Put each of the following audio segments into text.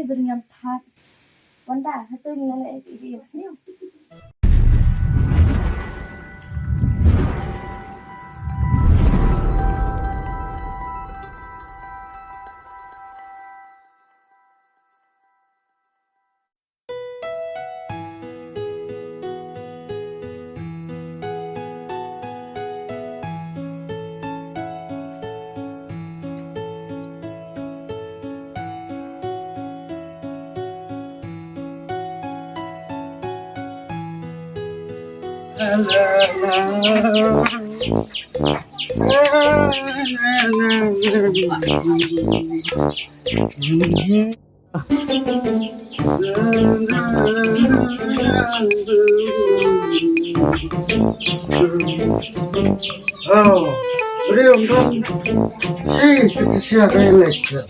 beringat hat. Wanda, hatu ni nana ibu sini. Oh, belum kan? Kita siapa elektrik?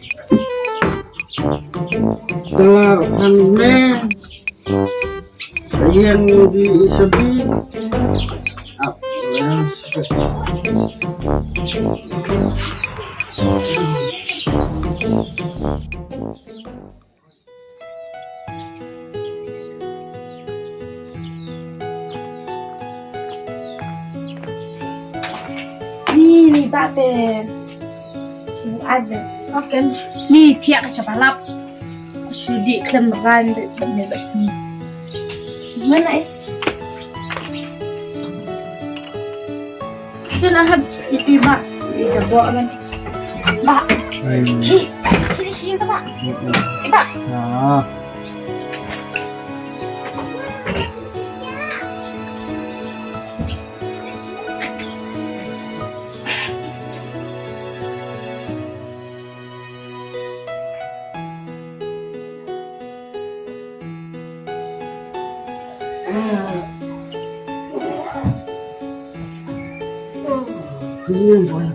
Kelar aneh, yang di sepi. Ni bape. Sungguh ada. Oke, ni tiap siapa lap. Sudi klaim ran de sini. Mana Sunahan itu mak dijabok kan. Mak. Sini sini tu mak. Mak. Ah.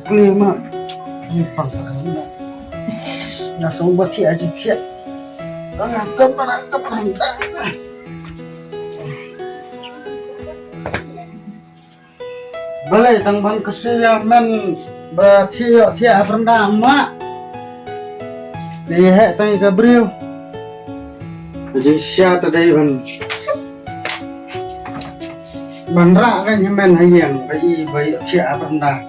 Boleh mak. Ini pangkalan mak. Langsung buat aja tiap. Kan para keperluan. Boleh tangban kesiaman bertiap tiap rendam mak. Lihat tanya Gabriel. Jadi siapa tadi ban? Bandra kan yemen hayang bayi tiap rendam.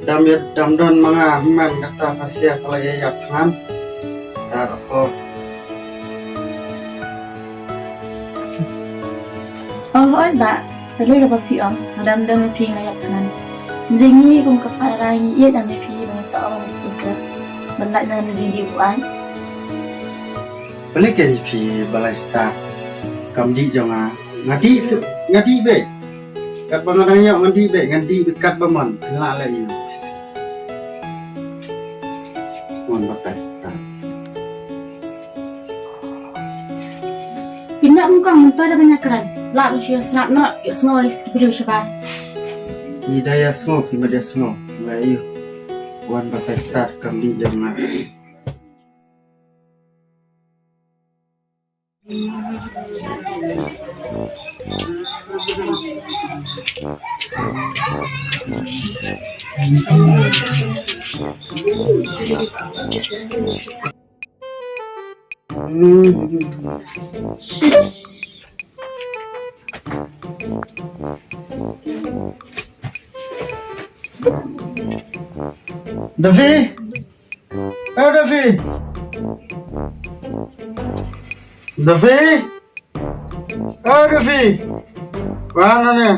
Dam don mga man kata pasya kalau ya tangan taruh. Oh, mbak. Tadi apa pi Madam dam pi ngayak tangan. Dengi kum kaparai ye dam pi bangsa orang speaker. Bendak dan jadi buan. Boleh kan pi balai start. Kamdi jangan ngadi be. Kat bangarang yang ngadi be kat baman pelak lagi. Pindah muka muka ada banyak keran. Lak usia snap nak yuk semua video siapa? Hidayah semua, pimadia semua. Melayu, wan bapak start kami jangan. Davi, Davi, mana ni?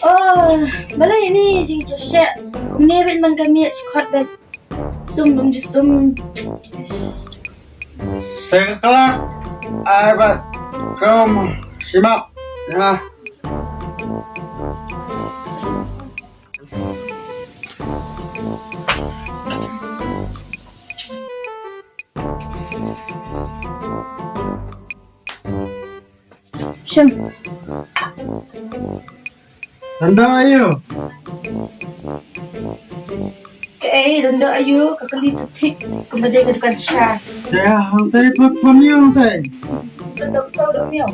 Oh, balai ni sing cocok. Kumnebit man kami squad bet. Zoom. Saya kelar, ayat kamu simak, ya. Syam. Rendang ayo. Rendang ayu kakali tutik kemudian ke depan Syah. Saya hantar pemiu teh. Rendang saudara miau.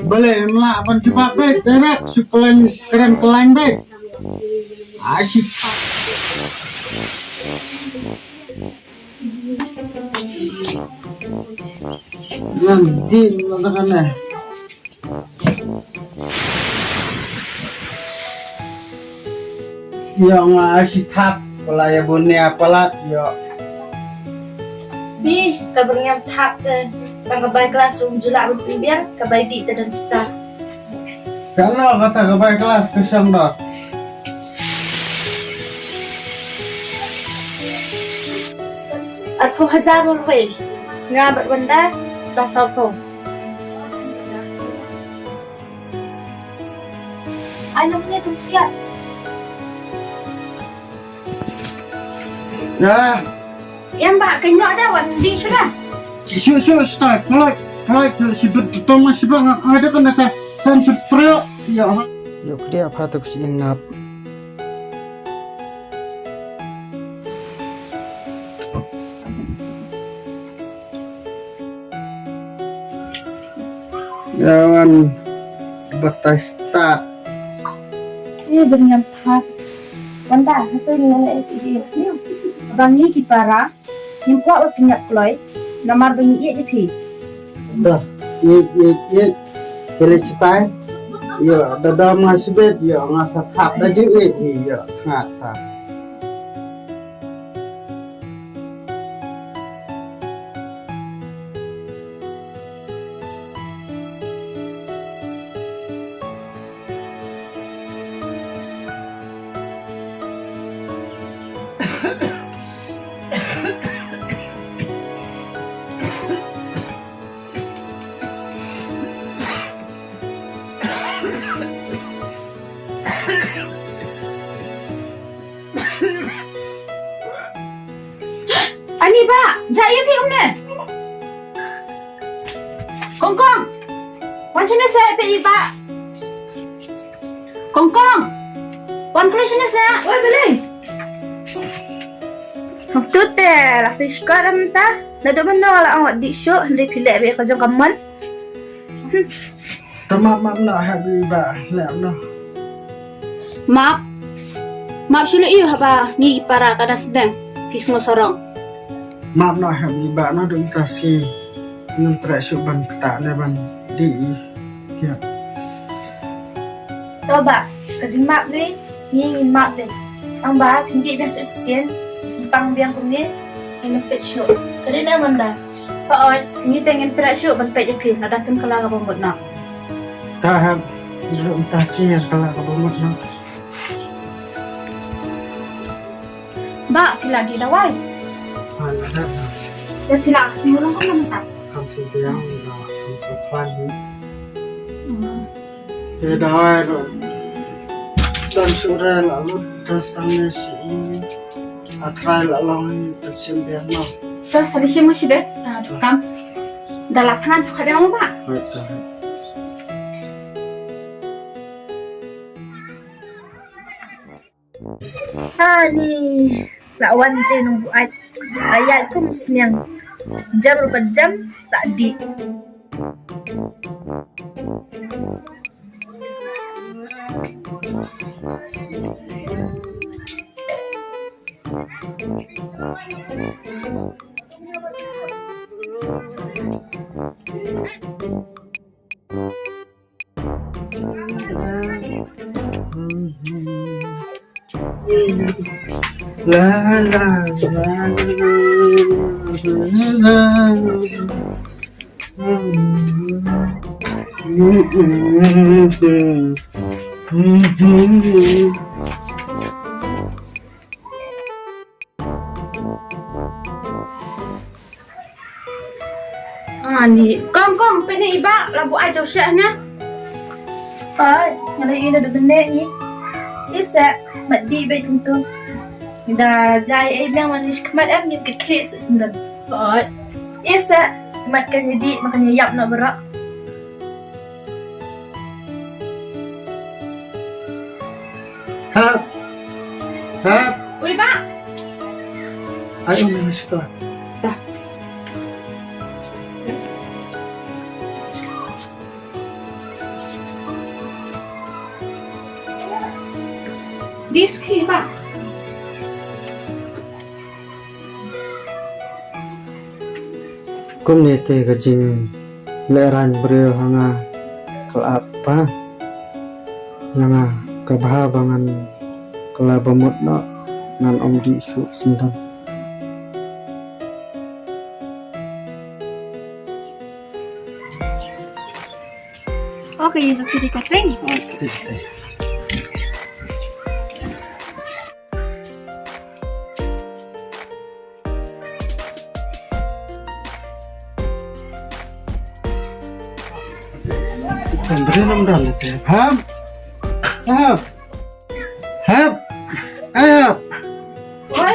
Boleh mak pan cepat baik terak sukulan keren kelain baik. Asyik. Nanti mana yang ngasih tap pelaya bunia pelat yo Di kabarnya tak je. Bang kebai kelas julak berpimpian kebai di dan bisa. karena kata kebaik kelas kesam dot Aku hajar rupiah. Ngabat benda tak sapu. Anaknya tu siap. ya Yang bak kenyok dah wan di sudah. Syuk start kalau si betul masih bang ada kan kata sunset pro ya yuk dia apa tuh si ingat jangan batas start Ini dengan tak. Benda itu nilai itu ni. Bangi kipara. Nimpuak berpinyak kloy. Nomor bangi ia di. dah ye kele cipai ya dada masbet ya ngasa tap da je ya ngata Ani pak, jaya pi umne. Kongkong. Wan sini saya pi pak. Kongkong. Wan kulit sini saya. Oi beli. Waktu teh lah sekarang ta. Nado mana lah awak di show hendak pilih biar kerja kaman. tamam nak habiba la no Maaf. Maaf sulit iyo apa ni para kada sedang. Pismo sorong. maaf nak habiba na dum tasi yung presyo ban kata na ban di ya Coba, kerja maaf ni. Ni ingin maaf deh. Ang ba hindi biar sesian. Pang biang kumni. Ini pet show. Tadi nak mana? Pak, ni tengin terak show ban pet jepil. Nak datang ke laga bombot nak. tahap dum tasi yang kala kabumot na Mbak, pila di dawai. hala na Dan pila semua orang kan nama kam su biang na kam su kwan ni te dawai ro dan sure la lu dan samne si atrai la long tersim biang no Terus tadi sih masih bet. Tukam. Dah lapangan suka biang mbak. betul Ni lawan je nunggu ayat ku musniang jam berapa jam tak di. La la la Ni kong pene iba labu ai jauh syah na. Yang ini ada benda ni. Isa mati baik untuk. Dah jai biang manis kemat ni keklik sendal. Isa makan jadi makanya yap nak berak. Hap hap Oi pak. ayo main sekolah Diski pak. kum ni te kajing leran beriu hanga kelapa yang kebahabangan kelabamut no nan om di su sendam. Okay, so kita kateng. Beri nam dal te. Hab. Ayap. Oi.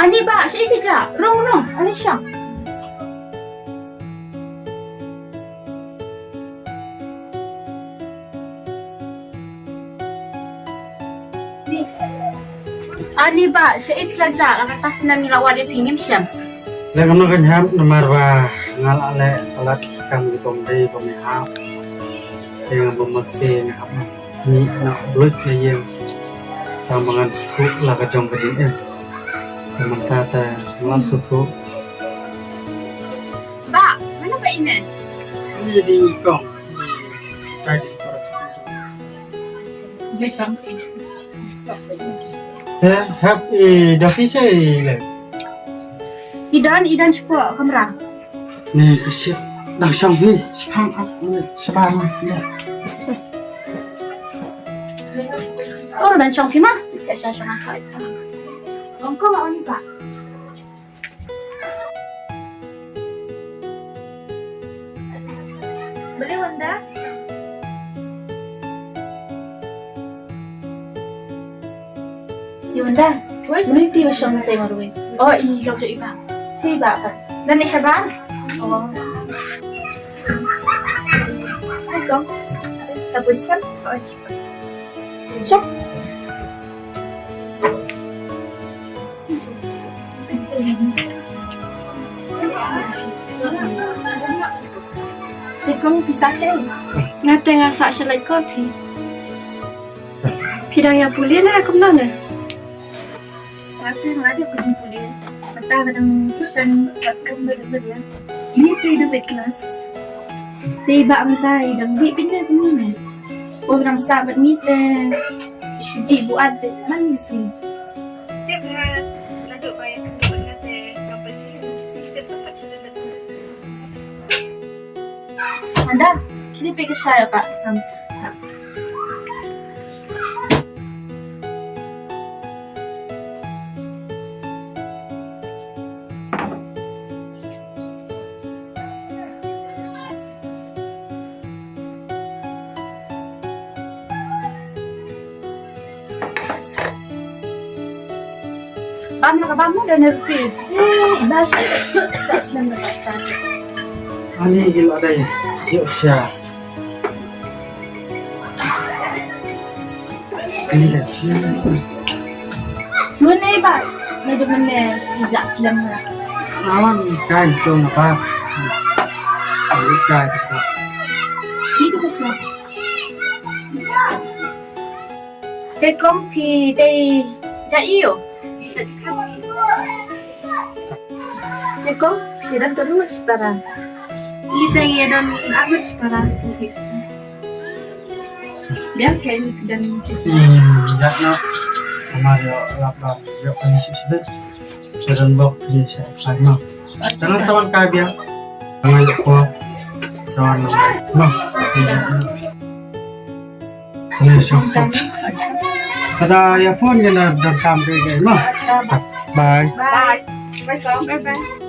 Ani ba, siya ipija. Rong. Ani siya. Ani ba, siya ipija. Ang atas na milawad ipingim siya. Lekan no kan ham namar ba ngal ale alat kam di pomdei pomehap. Yang bomase ngap ni na blut na yem. Tambangan stuk la ka jong kajing teman tata langsung tuh Ba, mana ba ini? ini jadi kong tadi Bekam. happy Davi sih le Idan siapa kamera? nih shit dah sampai sekarang ya Oh, dan siang pima? Tidak siang apa itu? Engkau mau ni ba? Boleh Wanda? Wanda, boleh tiba siang nanti malu ni. Oh, ini langsung iba. Si iba apa? Dan ni siapa? Oh. Engkau? Tapos kan? Oh, cepat. So. Tekong bisa siya. Ngate nga sa siya like coffee. Pidang yang pulih na ako na. Ngate nga ada ko yung pulih. Mataga ng siyang pagkambar ya. Ini tayo na may class. Tiba ang tayo. Dang di pinay pinay. Orang sahabat kita Syuji buat mana sih? Tiba lalu bayar kedua nanti sampai sini kita dapat cerita. Anda, kini pergi saya kak. Kamu dan nerti. Bahasa tak senang dapat. ani gil ada ya yuk siya ini kan siya Mana iba? Nado mana tidak senang. awan kain tuh apa ini kain tetap Itu besar. Tekong pi day jaiyo. Jadi kami Tekong pi dan terus para. Kita yang dan agus para. Biar kain dan ya no kemarin lapar yuk kan sudah jalan bok bisa sama jangan sawan kabel jangan lupa sawan no sini susuk sada ya phone gana dan sampai gay no bye bye. Bye. Bye.